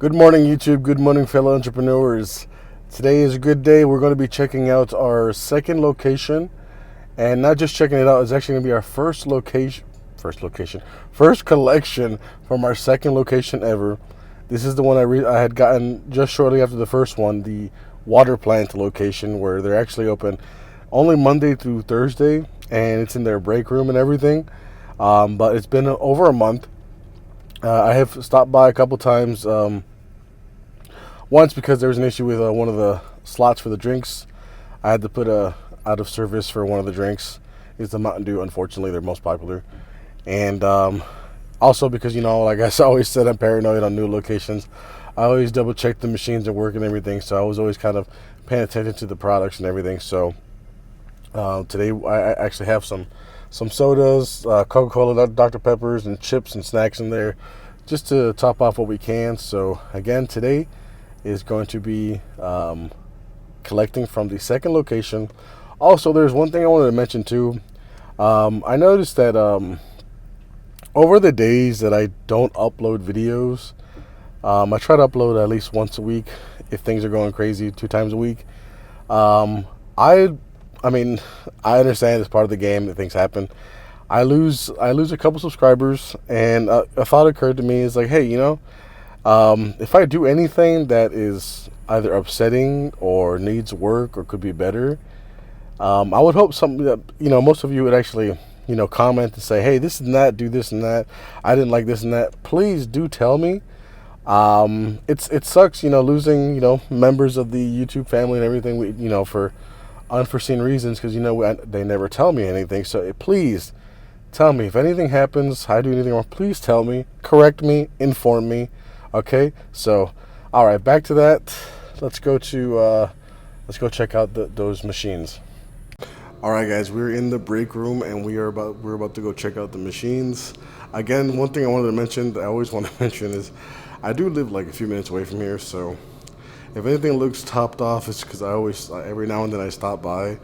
Good morning, YouTube. Good morning, fellow entrepreneurs. Today is a good day. We're going to be checking out our second location, and not just checking it out. It's actually going to be our first collection from our second location ever. This is the one I had gotten just shortly after the first one, the water plant location, where they're actually open only Monday through Thursday, and it's in their break room and everything. But it's been over a month. I have stopped by a couple times. Once because there was an issue with one of the slots for the drinks. I had to put a out of service for one of the drinks. It's the Mountain Dew. Unfortunately, they're most popular, and also because like I always said, I'm paranoid on new locations. I always double check the machines at work and everything, so I was always kind of paying attention to the products and everything. So today I actually have some sodas, Coca-Cola, Dr. Peppers, and chips and snacks in there, just to top off what we can. So again, today is going to be collecting from the second location. Also, there's one thing I wanted to mention too. I noticed that over the days that I don't upload videos, I try to upload at least once a week. If things are going crazy, 2 times a week. Um, I, I mean, I understand it's part of the game that things happen. I lose a couple subscribers, and a thought occurred to me is like, hey, if I do anything that is either upsetting or needs work or could be better, I would hope something that most of you would actually comment and say, "Hey, this and that, do this and that. I didn't like this and that. Please do tell me." It sucks, losing members of the YouTube family and everything. For unforeseen reasons because they never tell me anything. So please tell me if anything happens. I do anything wrong. Please tell me, correct me, inform me. Okay, so all right, back to that. Let's go check out those machines. All right, guys, we're in the break room and we're about to go check out the machines. Again, one thing I wanted to mention that I always want to mention is I do live like a few minutes away from here, so if anything looks topped off, it's because I always every now and then I stop by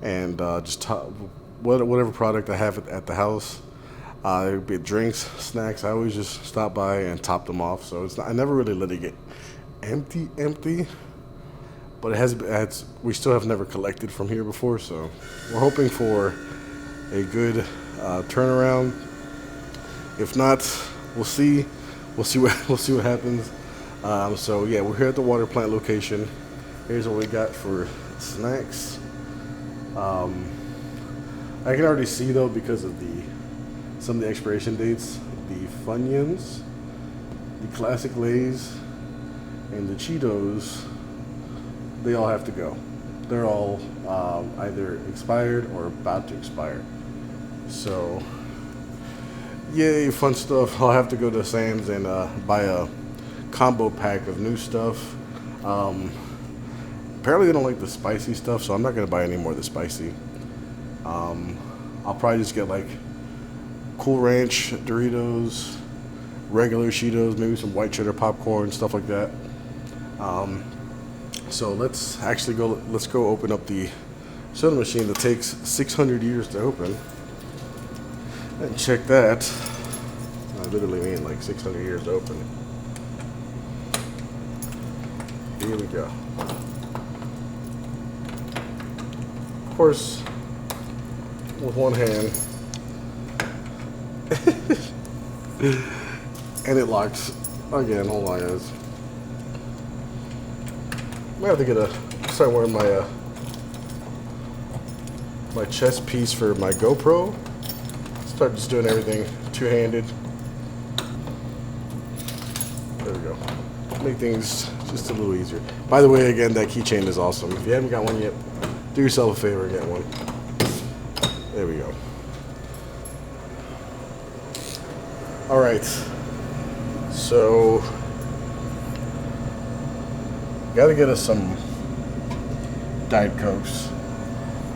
and just whatever product I have at the house. Be it drinks, snacks. I always just stop by and top them off. So I never really let it get empty. But we still have never collected from here before. So we're hoping for a good turnaround. If not, we'll see. We'll see what happens. So yeah, we're here at the water plant location. Here's what we got for snacks. I can already see though because of some of the expiration dates, the Funyuns, the Classic Lays, and the Cheetos, they all have to go. They're all either expired or about to expire. So, yay, fun stuff. I'll have to go to Sam's and buy a combo pack of new stuff. Apparently they don't like the spicy stuff, so I'm not going to buy any more of the spicy. I'll probably just get like Cool Ranch Doritos, regular Cheetos, maybe some white cheddar popcorn, stuff like that. So let's go open up the soda machine that takes 600 years to open. And check that. I literally mean like 600 years to open. Here we go. Of course, with one hand. And it locks again. Hold on, guys. I might have to start wearing my my chest piece for my GoPro. Start just doing everything two-handed. There we go. Make things just a little easier. By the way, again, that keychain is awesome. If you haven't got one yet, do yourself a favor and get one. There we go. All right. So, gotta get us some Diet Cokes.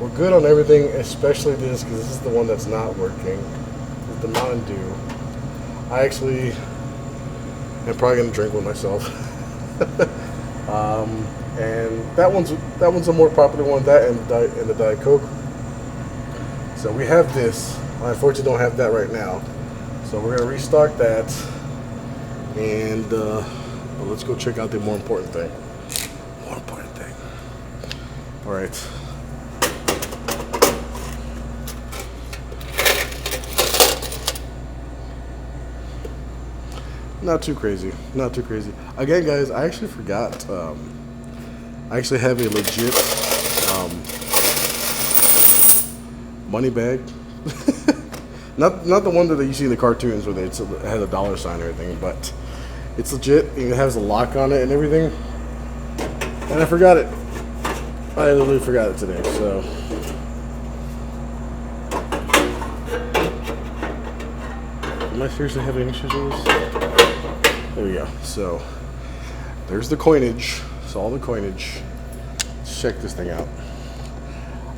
We're good on everything, especially this, because this is the one that's not working. It's the Mountain Dew. I actually am probably gonna drink one myself. And that one's a more popular one. That and the Diet Coke. So we have this. I unfortunately don't have that right now. So we're gonna restock that. And Well, let's go check out the more important thing. More important thing. All right. Not too crazy. Not too crazy. Again, guys, I actually forgot. I actually have a legit money bag. not the one that you see in the cartoons where it has a dollar sign or anything, but it's legit. It has a lock on it and everything. And I forgot it. I literally forgot it today. So. Am I seriously having issues with this? There we go. So there's the coinage. It's all the coinage. Let's check this thing out.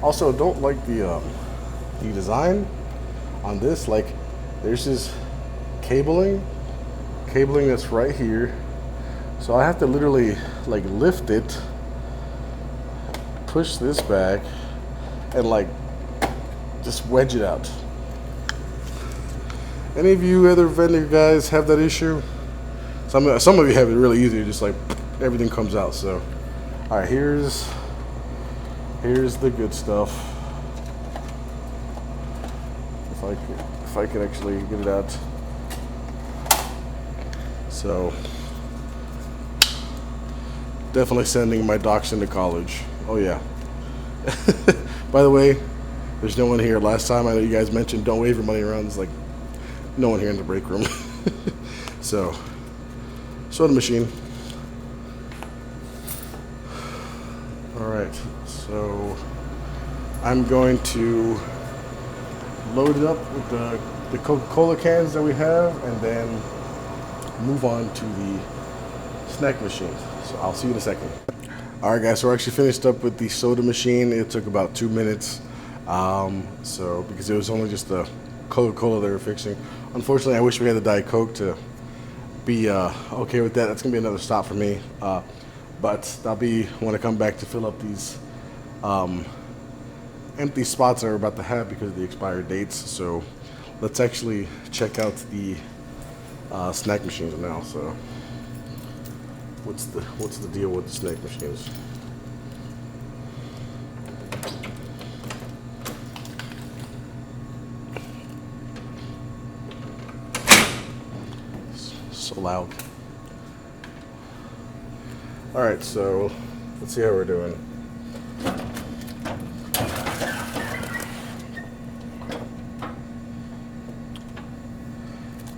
Also, don't like the design on this. Like, there's this cabling that's right here. So I have to literally like lift it, push this back, and like just wedge it out. Any of you other vendor guys have that issue? Some of you have it really easy, just like everything comes out. So, all right, here's the good stuff. If I could actually get it out. So, definitely sending my dachshund to college. Oh yeah. By the way, there's no one here. Last time I know you guys mentioned don't wave your money around. It's like no one here in the break room. So, soda machine. All right, so I'm going to load it up with the Coca-Cola cans that we have, and then move on to the snack machine. So I'll see you in a second. All right, guys, so we're actually finished up with the soda machine. It took about 2 minutes. So because it was only just the Coca-Cola they were fixing. Unfortunately, I wish we had the Diet Coke to be okay with that. That's gonna be another stop for me. But that'll be when I come back to fill up these empty spots that we're about to have because of the expired dates. So let's actually check out the snack machines now. So what's the deal with the snack machines? So loud. All right, so let's see how we're doing.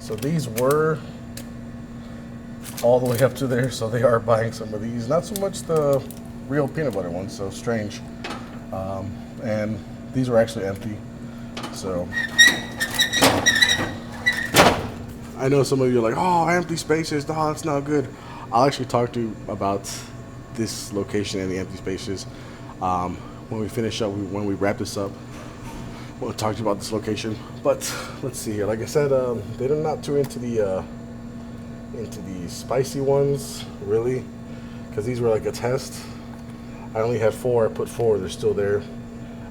So these were all the way up to there, so they are buying some of these. Not so much the real peanut butter ones, so strange. And these were actually empty, so. I know some of you are like, oh, empty spaces, oh, that's not good. I'll actually talk to you about this location and the empty spaces when we finish up, when we wrap this up. We'll talk to you about this location. But let's see here. Like I said, they're not too into the spicy ones, really, because these were like a test. I only had 4. I put 4. They're still there.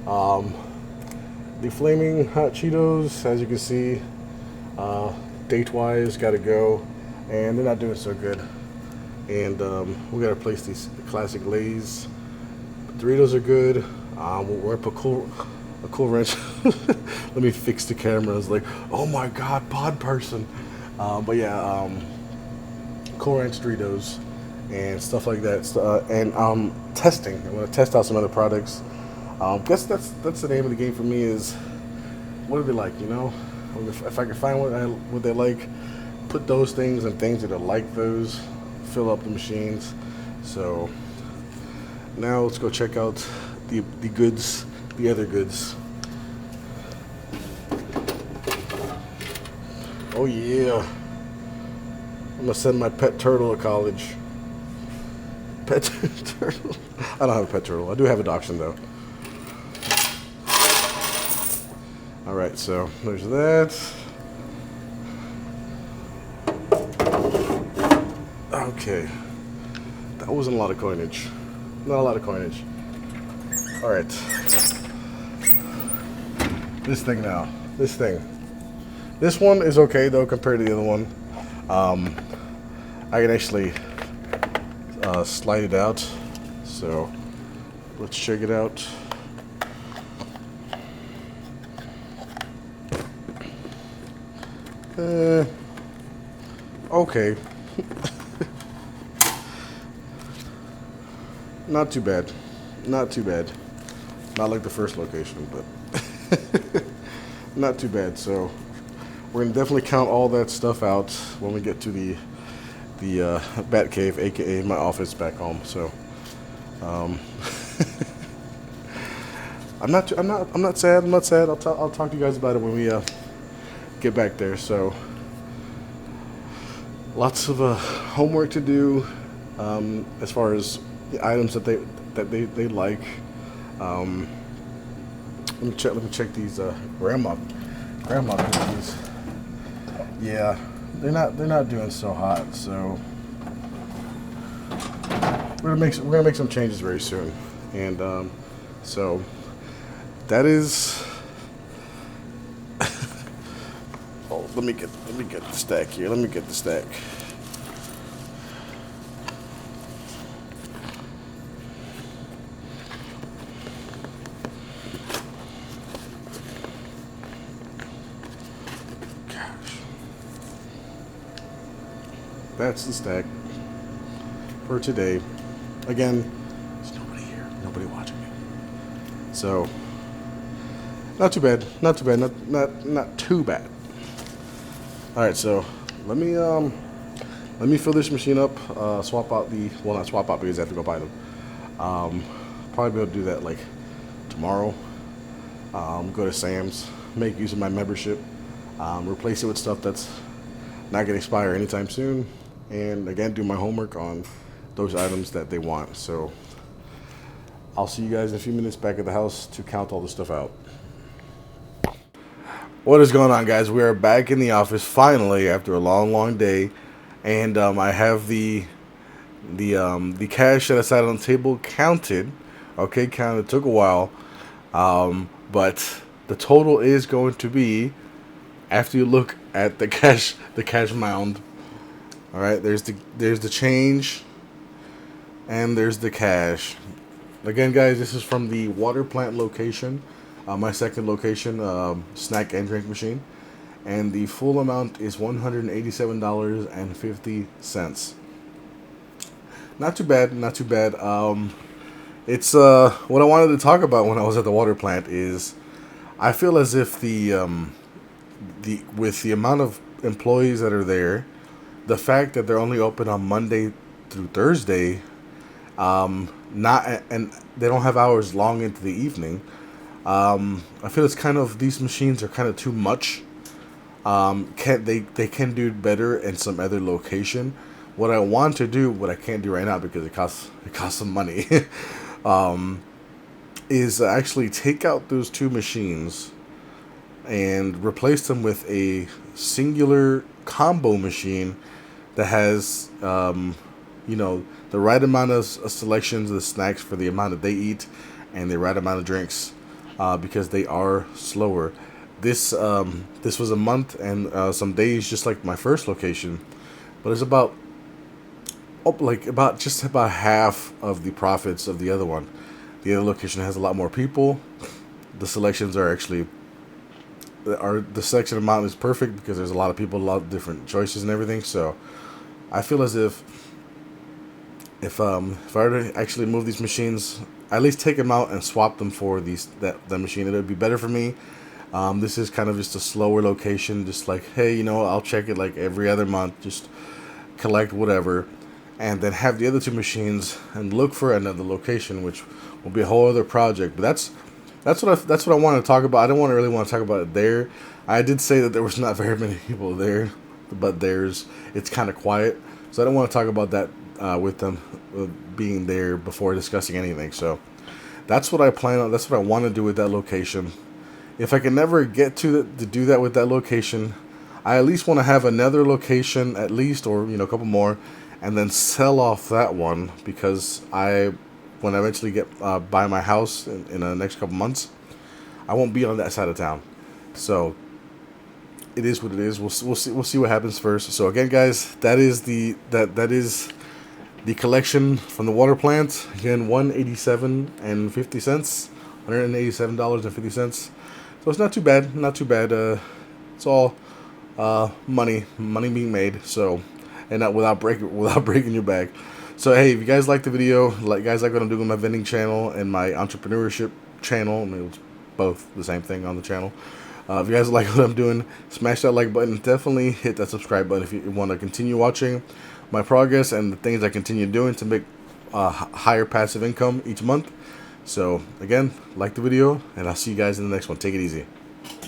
The flaming hot Cheetos, as you can see, date-wise, got to go, and they're not doing so good. And we got to replace these classic Lay's. Doritos are good. We're gonna put a cool wrench. Let me fix the camera. It's like, oh my God, pod person. But yeah, cool wrench, Doritos, and stuff like that. And testing. I'm gonna test out some other products. Guess that's the name of the game for me. Is what do they like? You know, if I can find what they like, put those things and things that are like those. Fill up the machines. So now let's go check out the goods, the other goods. Oh yeah, I'm gonna send my pet turtle to college. Pet turtle? I don't have a pet turtle. I do have a dachshund though. All right, so there's that. Okay, that wasn't a lot of coinage. Not a lot of coinage. All right, this thing now. This one is okay though compared to the other one. I can actually slide it out. So let's check it out. Okay. Not too bad. Not too bad. Not like the first location, but not too bad. So we're gonna definitely count all that stuff out when we get to the Bat Cave, aka my office back home. So I'm not sad. I'm not sad. I'll talk to you guys about it when we get back there. So lots of homework to do as far as the items that they like. Let me check these grandma cookies. Yeah, they're not doing so hot. So we're gonna make some changes very soon, and so that is. Oh, let me get the stack here. Let me get the stack. That's the stack for today. Again, there's nobody here, nobody watching me. So, not too bad, not too bad, not too bad. All right, so let me fill this machine up. Swap out not swap out because I have to go buy them. Probably be able to do that like tomorrow. Go to Sam's, make use of my membership, replace it with stuff that's not going to expire anytime soon, and again do my homework on those items that they want. So I'll see you guys in a few minutes back at the house to count all the stuff out. What is going on, guys? We are back in the office finally after a long day, and I have the cash that I sat on the table counted. Okay, counted. It took a while, but the total is going to be, after you look at the cash mound. All right, there's the change, and there's the cash. Again, guys, this is from the water plant location, my second location, snack and drink machine, and the full amount is $187.50. Not too bad, not too bad. It's what I wanted to talk about when I was at the water plant is, I feel as if with the amount of employees that are there, the fact that they're only open on Monday through Thursday, and they don't have hours long into the evening. I feel it's kind of, these machines are kind of too much. They can do better in some other location. What I want to do, what I can't do right now because it costs some money, is actually take out those two machines and replace them with a singular combo machine that has, the right amount of selections of the snacks for the amount that they eat, and the right amount of drinks, because they are slower. This was a month and some days, just like my first location, but it's about half of the profits of the other one. The other location has a lot more people. The selections are actually, the selection amount is perfect because there's a lot of people, a lot of different choices and everything. So I feel as if I were to actually move these machines, at least take them out and swap them for that machine, it would be better for me. This is kind of just a slower location, just like, hey, I'll check it like every other month, just collect whatever, and then have the other two machines and look for another location, which will be a whole other project. But that's what I want to talk about. I don't really want to talk about it there. I did say that there was not very many people there, but it's kind of quiet, so I don't want to talk about that with them being there before discussing anything. So that's what I plan on. That's what I want to do with that location. If I can never get to do that with that location, I at least want to have another location at least, or a couple more, and then sell off that one, because when I eventually get buy my house in the next couple months, I won't be on that side of town. So it is what it is. We'll see what happens first. So again, guys, that is The collection from the water plant, again, $187.50, $187.50. So it's not too bad, not too bad. It's all money being made. So, and not without breaking your back. So hey, if you guys like the video, guys like what I'm doing with my vending channel and my entrepreneurship channel, I mean, it's both the same thing on the channel. If you guys like what I'm doing, smash that like button. Definitely hit that subscribe button if you want to continue watching my progress and the things I continue doing to make higher passive income each month. So again, like the video, and I'll see you guys in the next one. Take it easy.